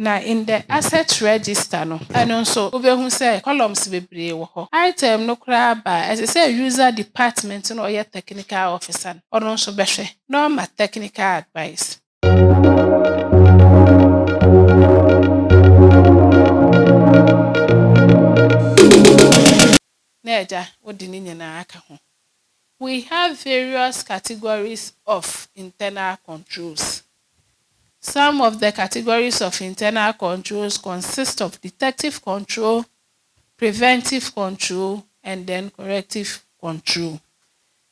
Na in the asset register no, ɛno nso wobɛhu sɛ columns bebree wɔ hɔ. Item no koraa ba ɛsɛ sɛ user department no ɔyɛ technical officer no ɔno nso bɛhwɛ na ɔma technical advice. Na ɛgya wode ne nyinaa aka ho. We have various categories of internal controls. Some of the categories of internal controls consist of detective control, preventive control, and then corrective control.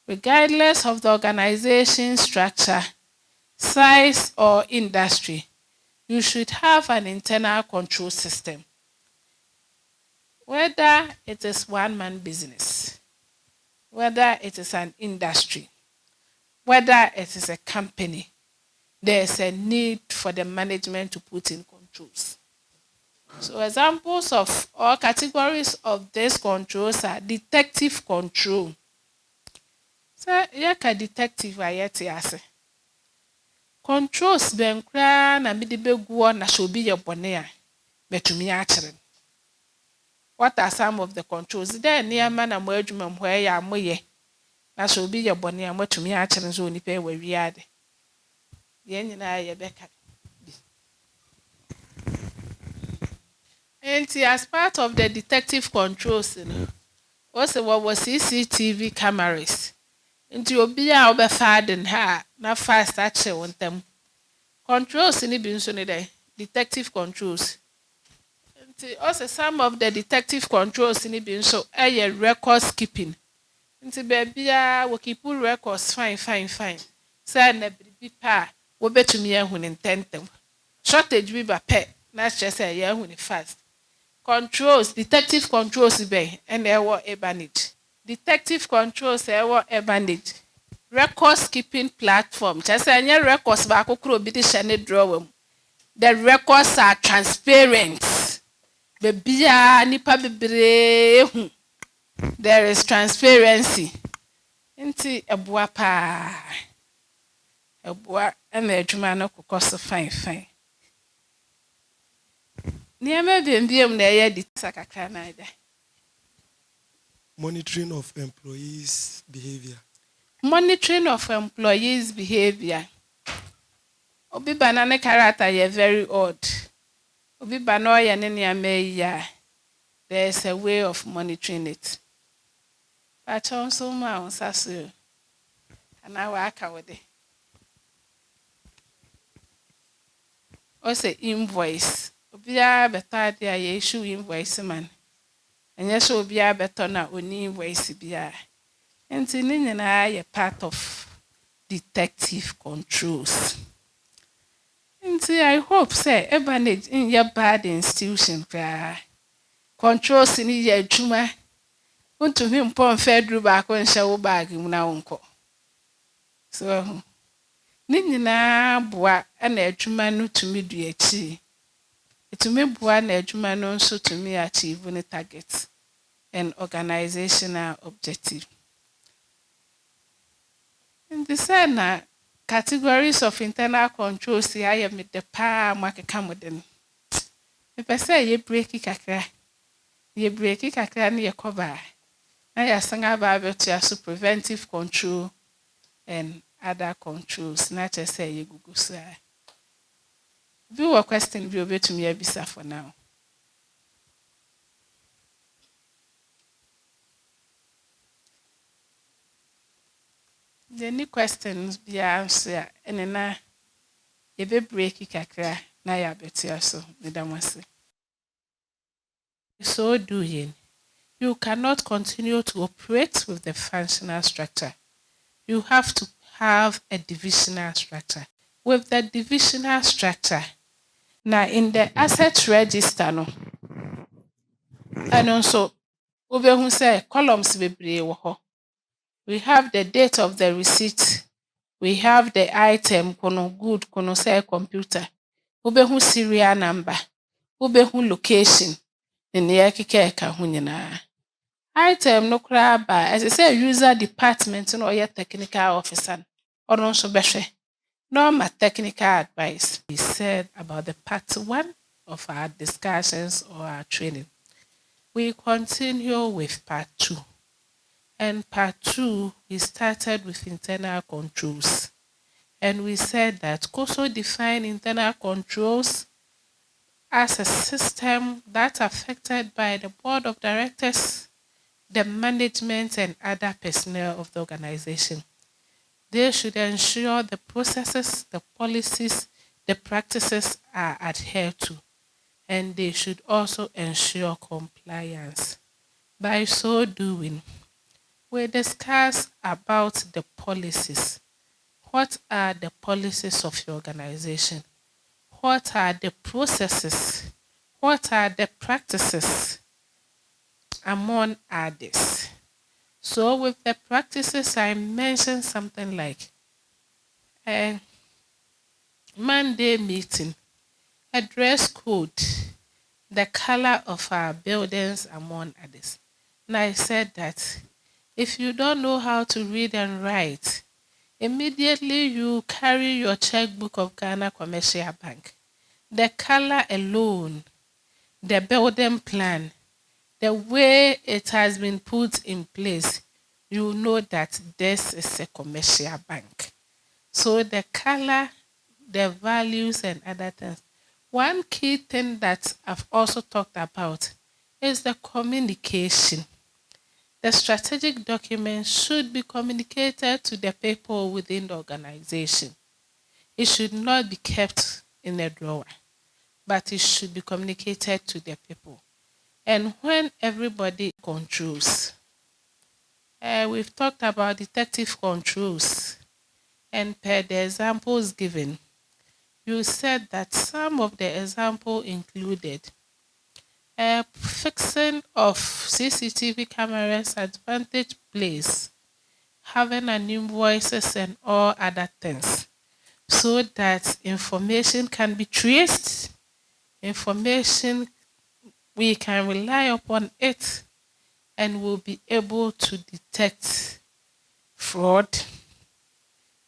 Regardless of the organization structure, size, or industry, you should have an internal control system. Whether it is one-man business, whether it is an industry, whether it is a company, there is a need for the management to put in controls. So examples of or categories of these controls are detective control. So yɛka detective ayɛte ase. Controls bɛn koraa na mede bɛguɔ na sɛ obi yɛ bɔne a bɛtumi akyere. What are some of the controls? Dɛ nneɛma na mo adwuma mo hɔ yɛ a moyɛ na sɛ obi yɛ bɔne a motumi akyere nso onipa yɛ wɔ wiade. And as part of the detective controls, also what was CCTV cameras. Into your be out by faden ha, not fast action on them. Controls in the detective controls. And also some of the detective controls in the so a records keeping. Into baby, we keep records fine. Say never be pa. We bet to me when intend them. Shortage we ba pet. That's just a year when it fast. Controls, detective controls be and there were Ebenage. Detective controls there were Ebenage. Records keeping platform. Just say any records back could be the shiny drawer. The records are transparent. Bebia nipa bebre. There is transparency. Inti ebua pa. Ebua and the adwuma no cost fine. Monitoring of employees' behavior. Monitoring of employees' behavior. Obi banana character ye very odd. Obi banoya nene there is a way of monitoring it. But also ma onsasu. And I work with it. Also invoice. Obia better there ye issue invoice man. And yes, obia better na oni invoice bia. And ni part of detective controls. And I hope say Ebenage in your bad institution controls in your juma. Want to him pon federal back on show bag na unko. So ni nyina boa na adwuma no tumi du achi. Etumi boa na adwuma no nso tumi achieve the target and organizational objective. And the same categories of internal controls I am with the power market come with them. If I say ye break kakra ni ye cover. Na ya sanga about to preventive control and other controls. Not just say you Google sir. Do a question be over to me bisa for now. The new questions be answer and na ye be break kakra na ya betia so madam wase. So doing, you cannot continue to operate with the functional structure. You have to have a divisional structure. With the divisional structure, now in the asset register no, and also who say columns bebree wɔ hɔ. We have the date of the receipt. We have the item kono good kono say computer. Who serial number. Who location. In the ekeka ho nyinaa. Item no koraa ba as I say user department no ɔyɛ technical officer. Ɔno nso bɛhwɛ. Normal technical advice. We said about the part 1 of our discussions or our training. We continue with part 2. And part 2, we started with internal controls. And we said that COSO defined internal controls as a system that's affected by the board of directors, the management, and other personnel of the organization. They should ensure the processes, the policies, the practices are adhered to, and they should also ensure compliance. By so doing, we discuss about the policies. What are the policies of your organization? What are the processes? What are the practices? Among others. So with the practices, I mentioned something like a Monday meeting, a dress code, the color of our buildings, among others. And I said that if you don't know how to read and write, immediately you carry your checkbook of Ghana Commercial Bank. The color alone, the building plan, the way it has been put in place, you know that this is a commercial bank. So the color, the values, and other things. One key thing that I've also talked about is the communication. The strategic document should be communicated to the people within the organization. It should not be kept in a drawer, but it should be communicated to the people. And when everybody controls, we've talked about detective controls, and per the examples given, you said that some of the examples included fixing of CCTV cameras at vantage place, having an invoices and all other things, so that information can be traced, information we can rely upon it, and will be able to detect fraud,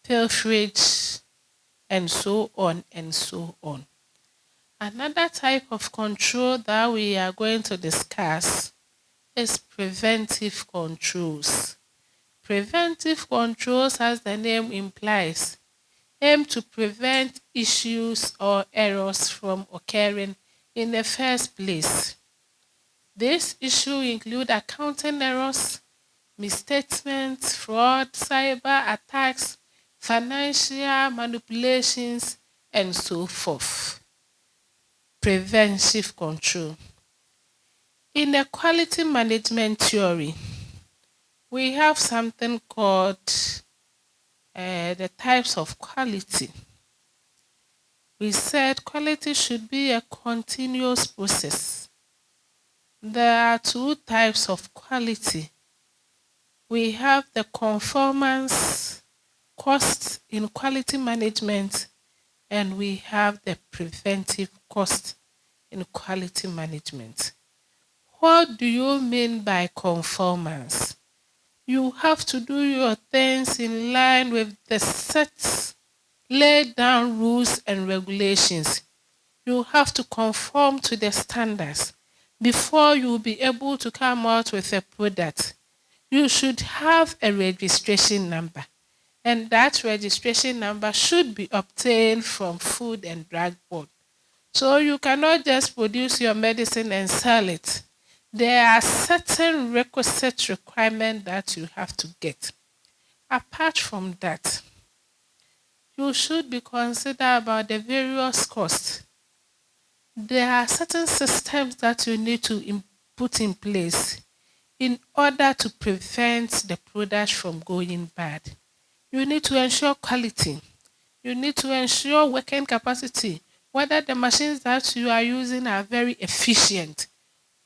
pilferage, and so on and so on. Another type of control that we are going to discuss is preventive controls. Preventive controls, as the name implies, aim to prevent issues or errors from occurring in the first place. This issue include accounting errors, misstatements, fraud, cyber attacks, financial manipulations, and so forth. Preventive control. In the quality management theory, we have something called the types of quality. We said quality should be a continuous process. There are 2 types of quality. We have the conformance cost in quality management, and we have the preventive cost in quality management. What do you mean by conformance? You have to do your things in line with the set, laid down rules and regulations. You have to conform to the standards before you will be able to come out with a product. You should have a registration number, and that registration number should be obtained from Food and Drug Board. So you cannot just produce your medicine and sell it. There are certain requisite requirements that you have to get. Apart from that, you should be considered about the various costs. There are certain systems that you need to put in place in order to prevent the product from going bad. You need to ensure quality. You need to ensure working capacity, whether the machines that you are using are very efficient.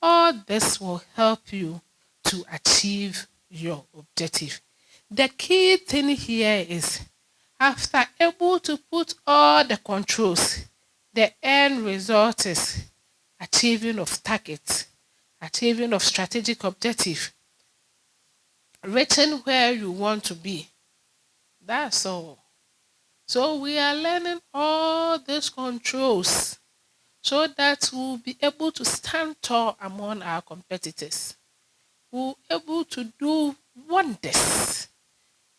All this will help you to achieve your objective. The key thing here is, after able to put all the controls, the end result is achieving of targets, achieving of strategic objective, reaching where you want to be. That's all. So we are learning all these controls so that we'll be able to stand tall among our competitors. We'll be able to do wonders,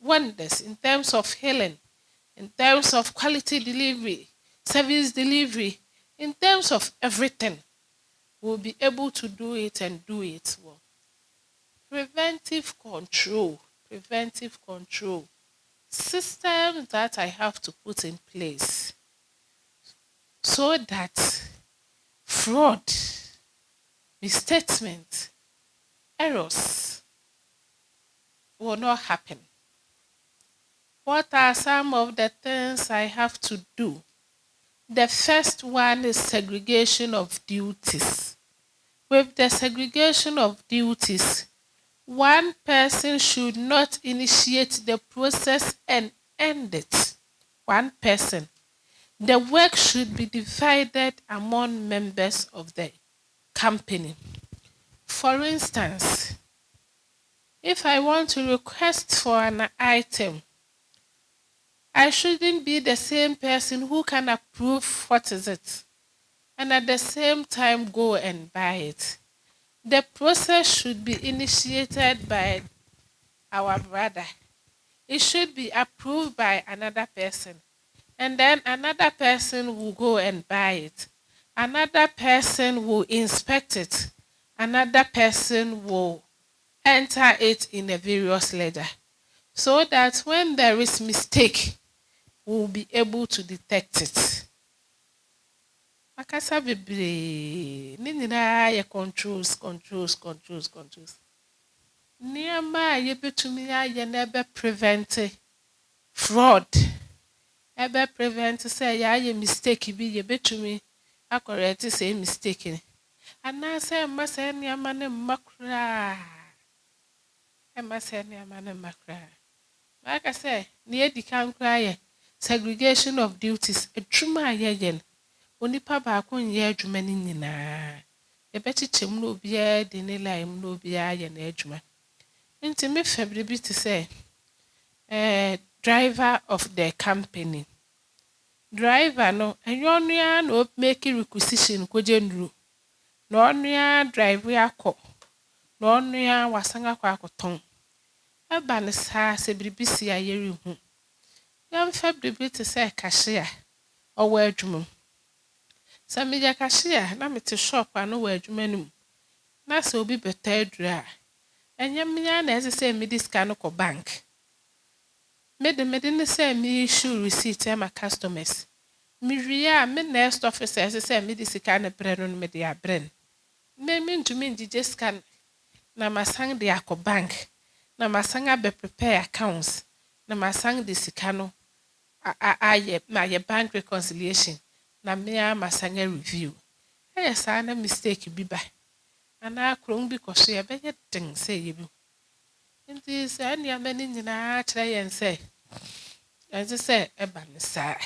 wonders in terms of healing, in terms of quality delivery, service delivery, in terms of everything. We'll be able to do it and do it well. Preventive control, preventive control. Systems that I have to put in place so that fraud, misstatement, errors will not happen. What are some of the things I have to do? The first one is segregation of duties. With the segregation of duties, one person should not initiate the process and end it. One person. The work should be divided among members of the company. For instance, if I want to request for an item, I shouldn't be the same person who can approve what is it and at the same time go and buy it. The process should be initiated by our brother. It should be approved by another person. And then another person will go and buy it. Another person will inspect it. Another person will enter it in a various ledger. So that when there is mistake, we'll be able to detect it. Makasa bebree, ne nyinaa yɛ controls. Nneɛma a yɛbɛtumi ayɛ na ɛbɛ fraud. Ɛbɛ prevent sɛ yɛayɛ mistake bi yɛbɛtumi akɔrɛte sɛ mistake ni. Anaasɛ ɛmma sɛ nneɛma ne mma koraa. Ɛmma sɛ nneɛma ne mma koraa. Maka sɛ ne yɛdi kan koraa yɛ segregation of duties. Adwuma a yɛyɛ no, onipa baako nyɛ adwuma no nyinaa. Yɛbɛkyekyɛ mu na obiara di ne line mu na obiara yɛ n'adwuma. Nti mefa biribi te sɛ driver of the company. Driver no, ɛnyɛ ɔno ara na make requisition kɔgye nnuru. Na ɔno ara drive akɔ. Na ɔno ara wasan akɔ akɔtɔn. Ɛba ne saa sɛ biribi si a yɛrehu. Yɛmfa biribi te sɛ cashier ɔwɔ adwuma mu. Sɛ meyɛ cashier na mete shop ano wɔ adwuma no mu. Na sɛ obi bɛtɔ aduru a, ɛnyɛ me ara na ɛsɛ sɛ mede sika no kɔ bank. Mede ne sɛ me issue receipt ma customers. Mewie a me next officer ɛsɛ sɛ mede sika no brɛ no mede abrɛ no. Mentumi ngyigye sika no na masan de akɔ bank. Na masan abɛ prepare accounts. Na masan de sika no ayɛ bank reconciliation. Na me a masan review. Ɛyɛ saa na mistake bi ba. Anaa krom bi kɔ so yɛbɛyɛ den sɛ yɛbi. Nti saa nneɛma no nyinaa kyerɛ yɛn sɛ ɛsɛ sɛ ɛba ne saa.